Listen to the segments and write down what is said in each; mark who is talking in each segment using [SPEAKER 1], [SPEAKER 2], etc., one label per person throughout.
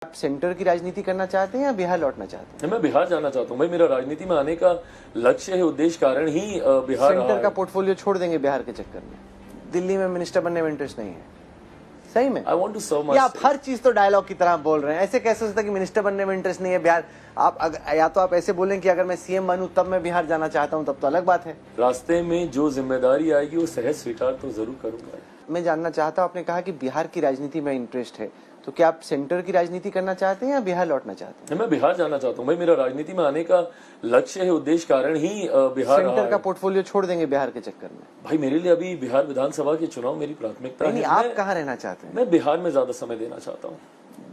[SPEAKER 1] आप सेंटर की राजनीति करना चाहते हैं या बिहार लौटना चाहते हैं?
[SPEAKER 2] मैं बिहार जाना चाहता हूँ भाई। मेरा राजनीति में आने का लक्ष्य है, उद्देश्य कारण ही बिहार रहा
[SPEAKER 1] सेंटर
[SPEAKER 2] है।
[SPEAKER 1] का पोर्टफोलियो छोड़ देंगे बिहार के चक्कर में? दिल्ली में मिनिस्टर बनने में इंटरेस्ट नहीं है? सही में?
[SPEAKER 2] I want to serve my
[SPEAKER 1] या आप हर चीज तो डायलॉग की तरह बोल रहे हैं? ऐसे कैसे हो सकता है कि मिनिस्टर बनने में इंटरेस्ट नहीं है बिहार? या तो आप ऐसे बोलें कि अगर मैं सीएम बनूं तब मैं बिहार जाना चाहता हूं, तब तो अलग बात है।
[SPEAKER 2] रास्ते में जो जिम्मेदारी आएगी वो सहज स्वीकार तो जरूर करूंगा।
[SPEAKER 1] मैं जानना चाहता हूं, आपने कहा कि बिहार की राजनीति में इंटरेस्ट है, तो क्या आप सेंटर की राजनीति करना चाहते हैं या बिहार लौटना चाहते हैं?
[SPEAKER 2] मैं बिहार जाना चाहता हूँ भाई। मेरा राजनीति में आने का लक्ष्य है, उद्देश्य कारण ही बिहार रहा
[SPEAKER 1] सेंटर
[SPEAKER 2] है।
[SPEAKER 1] का पोर्टफोलियो छोड़ देंगे बिहार के चक्कर में?
[SPEAKER 2] भाई मेरे लिए अभी बिहार विधानसभा के चुनाव मेरी प्राथमिकता
[SPEAKER 1] नहीं,
[SPEAKER 2] है।
[SPEAKER 1] आप कहाँ रहना चाहते हैं?
[SPEAKER 2] मैं बिहार में ज्यादा समय देना चाहता हूँ।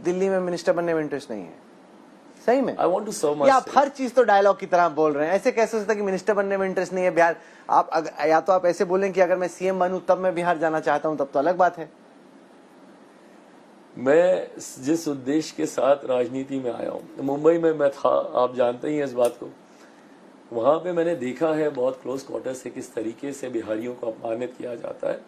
[SPEAKER 1] दिल्ली में मिनिस्टर बनने में इंटरेस्ट नहीं है? सही में?
[SPEAKER 2] आई वांट टू सर्व
[SPEAKER 1] या आप
[SPEAKER 2] माय
[SPEAKER 1] हर चीज तो डायलॉग की तरह बोल रहे हैं? ऐसे कैसे हो सकता है कि मिनिस्टर बनने में इंटरेस्ट नहीं है बिहार? या तो आप ऐसे बोलें कि अगर मैं सीएम बनूं तब मैं बिहार जाना चाहता हूं, तब तो अलग बात है।
[SPEAKER 2] मैं जिस उद्देश्य के साथ राजनीति में आया हूँ, मुंबई में मैं था, आप जानते ही हैं इस बात को। वहां पे मैंने देखा है बहुत क्लोज क्वार्टर से किस तरीके से बिहारियों को अपमानित किया जाता है।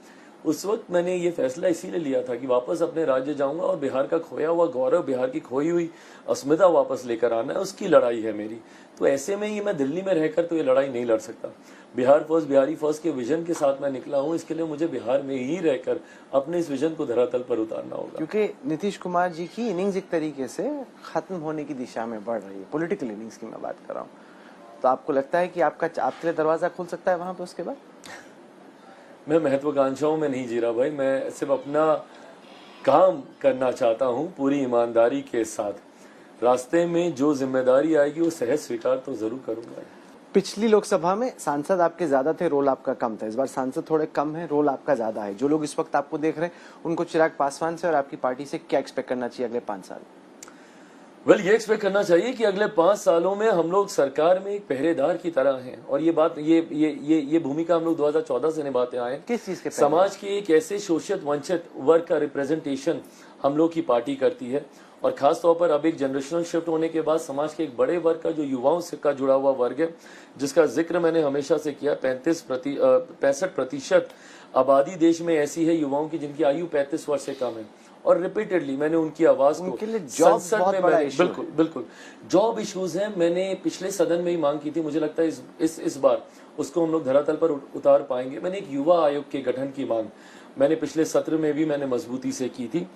[SPEAKER 2] उस वक्त मैंने ये फैसला इसीलिए लिया था कि वापस अपने राज्य जाऊंगा और बिहार का खोया हुआ गौरव, बिहार की खोई हुई अस्मिता वापस लेकर आना है। उसकी लड़ाई है मेरी। तो ऐसे में ये मैं दिल्ली में रहकर तो ये लड़ाई नहीं लड़ सकता। बिहार फर्स्ट, बिहारी फर्स्ट के विजन के साथ मैं निकला हूँ। इसके लिए मुझे बिहार में ही रहकर अपने इस विजन को धरातल पर उतारना होगा।
[SPEAKER 1] क्योंकि नीतीश कुमार जी की इनिंग्स एक तरीके से खत्म होने की दिशा में बढ़ रही है, पॉलिटिकल इनिंग्स की मैं बात कर रहा हूँ। तो आपको लगता है कि आपके लिए दरवाजा खुल सकता है वहां पे उसके बाद?
[SPEAKER 2] मैं महत्वाकांक्षाओं में नहीं जी रहा भाई। मैं सिर्फ अपना काम करना चाहता हूँ पूरी ईमानदारी के साथ। रास्ते में जो जिम्मेदारी आएगी वो सहज स्वीकार तो जरूर करूंगा।
[SPEAKER 1] पिछली लोकसभा में सांसद आपके ज्यादा थे, रोल आपका कम था। इस बार सांसद थोड़े कम है, रोल आपका ज्यादा है। जो लोग इस वक्त आपको देख रहे हैं उनको चिराग पासवान से और आपकी पार्टी से क्या एक्सपेक्ट करना चाहिए अगले 5 साल?
[SPEAKER 2] वेल, ये एक्सपेक्ट करना चाहिए कि अगले 5 सालों में हम लोग सरकार में एक पहरेदार की तरह हैं। और ये बात, ये भूमिका हम लोग 2014 से निभाते आए हैं।
[SPEAKER 1] किस चीज के?
[SPEAKER 2] समाज के एक ऐसे शोषित वंचित वर्ग का रिप्रेजेंटेशन हम लोग की पार्टी करती है। और खास तौर पर अब एक जनरेशनल शिफ्ट होने के बाद समाज के एक बड़े वर्ग का, जो युवाओं से का जुड़ा हुआ वर्ग है, जिसका जिक्र मैंने हमेशा से किया। 65% आबादी देश में ऐसी है युवाओं की जिनकी आयु 35 वर्ष से कम है। और रिपीटेडली मैंने उनकी आवाज को संसद में बिल्कुल जॉब इश्यूज हैं। मैंने पिछले सदन में ही मांग की थी। मुझे लगता है इस बार उसको हम लोग धरातल पर उतार पाएंगे। मैंने एक युवा आयोग के गठन की मांग मैंने पिछले सत्र में भी मैंने मजबूती से की थी।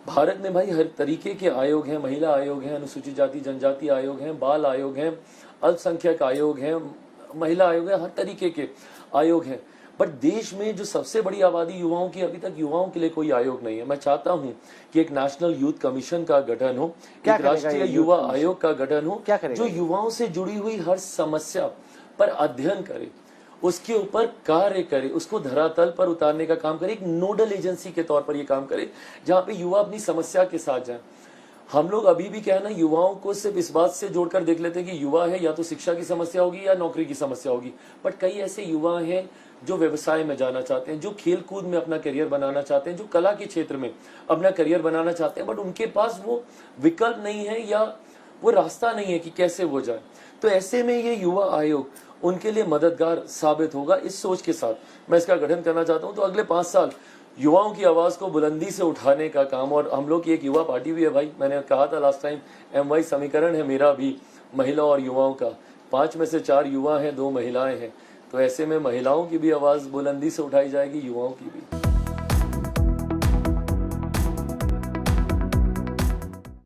[SPEAKER 2] भारत में भाई हर तरीके के आयोग हैं। महिला आयोग हैं, अनुसूचित जाति जनजाति आयोग हैं, बाल आयोग हैं, अल्पसंख्यक आयोग हैं, महिला आयोग है, हर तरीके के आयोग हैं। पर देश में जो सबसे बड़ी आबादी युवाओं की, अभी तक युवाओं के लिए कोई आयोग नहीं है। मैं चाहता हूं कि एक नेशनल यूथ कमीशन का गठन हो, एक राष्ट्रीय युवा आयोग का गठन हो, जो युवाओं से जुड़ी हुई हर समस्या पर अध्ययन करे, उसके ऊपर कार्य करे, उसको धरातल पर उतारने का काम करे। एक नोडल एजेंसी के तौर पर यह काम करे, जहां पे युवा अपनी समस्या के साथ जाए। हम लोग अभी भी क्या है ना, युवाओं को सिर्फ इस बात से जोड़कर देख लेते हैं कि युवा है या तो शिक्षा की समस्या होगी या नौकरी की समस्या होगी। बट कई ऐसे युवा हैं जो व्यवसाय में जाना चाहते हैं, जो खेल कूद में अपना करियर बनाना चाहते हैं, जो कला के क्षेत्र में अपना करियर बनाना चाहते हैं, बट उनके पास वो विकल्प नहीं है या वो रास्ता नहीं है कि कैसे वो जाए। तो ऐसे में ये युवा आयोग उनके लिए मददगार साबित होगा। इस सोच के साथ मैं इसका गठन करना चाहता हूं। तो अगले 5 साल युवाओं की आवाज को बुलंदी से उठाने का काम। और हम लोग की एक युवा पार्टी भी है भाई। मैंने कहा था लास्ट टाइम, MY समीकरण है मेरा भी महिला और युवाओं का। 5 में से 4 युवा हैं, 2 महिलाएं हैं। तो ऐसे में महिलाओं की भी आवाज बुलंदी से उठाई जाएगी, युवाओं की भी।